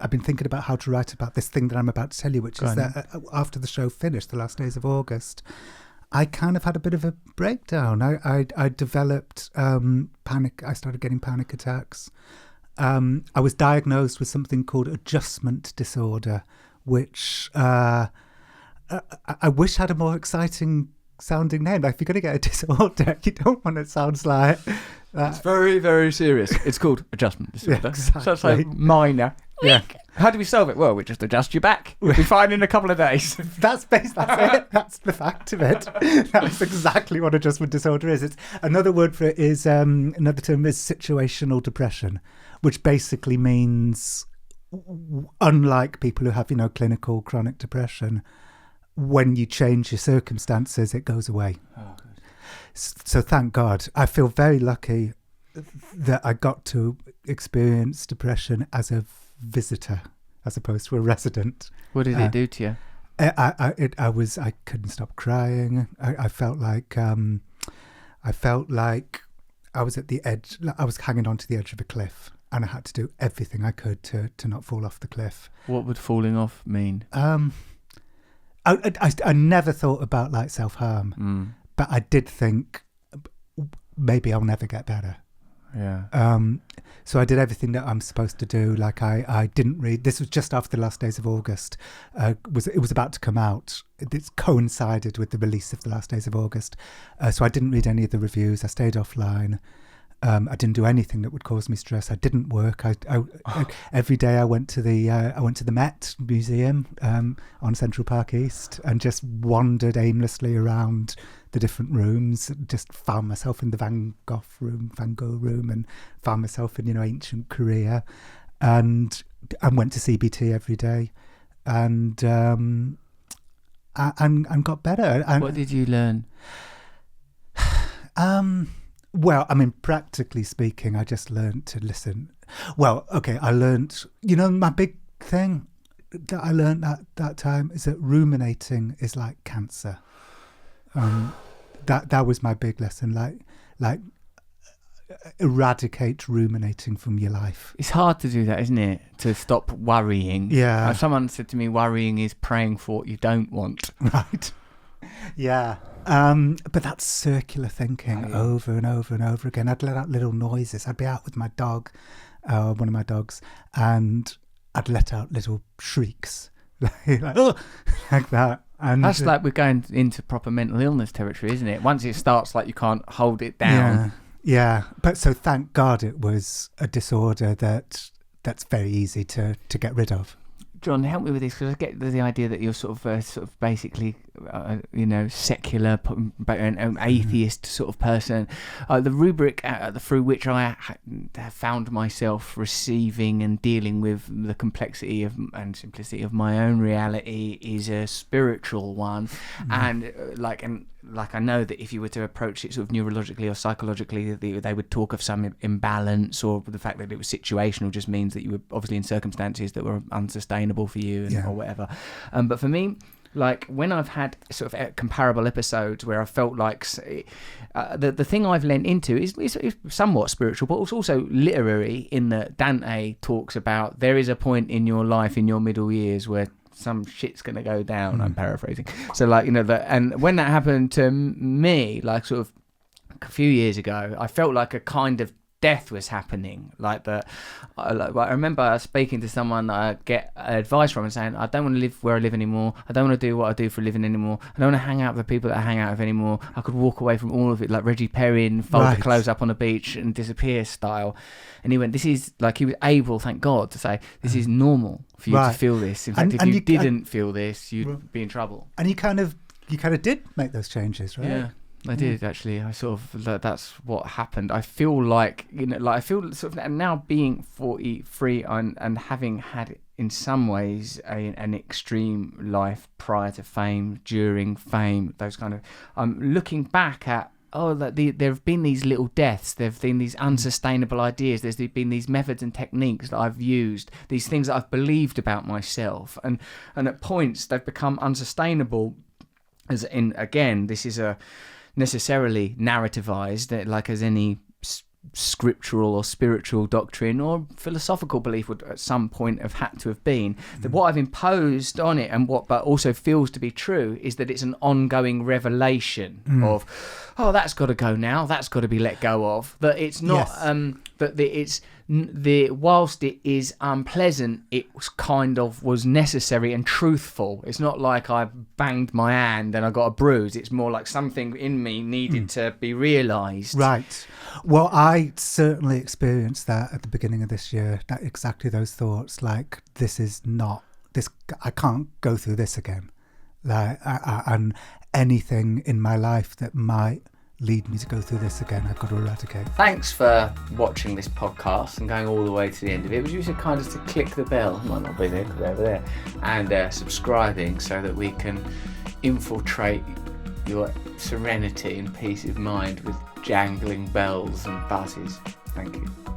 I've been thinking about how to write about this thing that I'm about to tell you, which is that after the show finished, the last days of August, I kind of had a bit of a breakdown. I developed panic. I started getting panic attacks. I was diagnosed with something called adjustment disorder, which I wish had a more exciting sounding name. Like, if you're going to get a disorder, you don't want it sounds like... it's very, very serious. It's called adjustment disorder. Yeah, exactly. So it's like minor. Yeah. How do we solve it? Well, we just adjust you back. You'll be fine in a couple of days. That's it. That's the fact of it. That's exactly what adjustment disorder is. It's another word for it is another term is situational depression, which basically means, unlike people who have, clinical chronic depression, when you change your circumstances, it goes away. Oh, good. So thank God. I feel very lucky that I got to experience depression as a visitor as opposed to a resident. What did it do to you? I couldn't stop crying. I felt like I was at the edge. I was hanging onto the edge of a cliff, and I had to do everything I could to not fall off the cliff. What would falling off mean? I never thought about like self-harm, but I did think maybe I'll never get better. Yeah. So I did everything that I'm supposed to do. Like I didn't read. This was just after the last days of August. It was about to come out. It coincided with the release of the last days of August. So I didn't read any of the reviews. I stayed offline. I didn't do anything that would cause me stress. I didn't work. Every day I went to the Met Museum on Central Park East and just wandered aimlessly around the different rooms. Just found myself in the Van Gogh room, and found myself in ancient Korea, and went to CBT every day, and got better. And what did you learn? Well, I mean, practically speaking, I just learned to listen. Well, okay, I learned, my big thing that I learned at that time is that ruminating is like cancer. That was my big lesson, like eradicate ruminating from your life. It's hard to do that, isn't it? To stop worrying. Yeah. Someone said to me, worrying is praying for what you don't want. Right. Yeah. But that's circular thinking over and over and over again. I'd let out little noises. I'd be out with my dog, one of my dogs, and I'd let out little shrieks, like that. And that's like we're going into proper mental illness territory, isn't it? Once it starts, like you can't hold it down. Yeah. But so thank God it was a disorder that's very easy to get rid of. John, help me with this, because I get the idea that you're sort of basically, secular and atheist sort of person. The rubric through which I have found myself receiving and dealing with the complexity and simplicity of my own reality is a spiritual one, and I know that if you were to approach it sort of neurologically or psychologically, they would talk of some imbalance, or the fact that it was situational just means that you were obviously in circumstances that were unsustainable for you or whatever. But for me, like when I've had sort of comparable episodes where I felt like the thing I've lent into is somewhat spiritual, but also literary, in that Dante talks about there is a point in your life in your middle years where some shit's gonna go down. I'm paraphrasing. So and when that happened to me, like sort of a few years ago, I felt like a kind of death was happening. I remember speaking to someone that I get advice from and saying, I don't want to live where I live anymore. I don't want to do what I do for a living anymore. I don't want to hang out with the people that I hang out with anymore. I could walk away from all of it, like Reggie Perry and fold the clothes up on a beach and disappear style. And he went, this is like, he was able, thank God, to say, this is normal for you to feel this. In fact, if you didn't feel this, you'd be in trouble. And you kind of did make those changes, right? Yeah. I did actually. I sort of, that's what happened. I feel like, I feel sort of now being 43 and having had in some ways an extreme life prior to fame, during fame, those kind of, I'm looking back at, there have been these little deaths, there have been these unsustainable ideas, there's been these methods and techniques that I've used, these things that I've believed about myself, and at points they've become unsustainable, as in, again, this is a necessarily narrativized, like as any scriptural or spiritual doctrine or philosophical belief would at some point have had to have been. That what I've imposed on it, and what but also feels to be true, is that it's an ongoing revelation of, oh, that's got to go now, that's got to be let go of. That it's not whilst it is unpleasant, it was necessary and truthful. It's not like I banged my hand and I got a bruise. It's more like something in me needed to be realised. Right. Well, I certainly experienced that at the beginning of this year. That exactly those thoughts. Like, this is not this. I can't go through this again. Like, and anything in my life that might lead me to go through this again, I've got to eradicate. Thanks for watching this podcast and going all the way to the end of it. Would you so kind as to click the bell? It might not be there, because they're over there. And subscribing, so that we can infiltrate your serenity and peace of mind with jangling bells and buzzes. Thank you.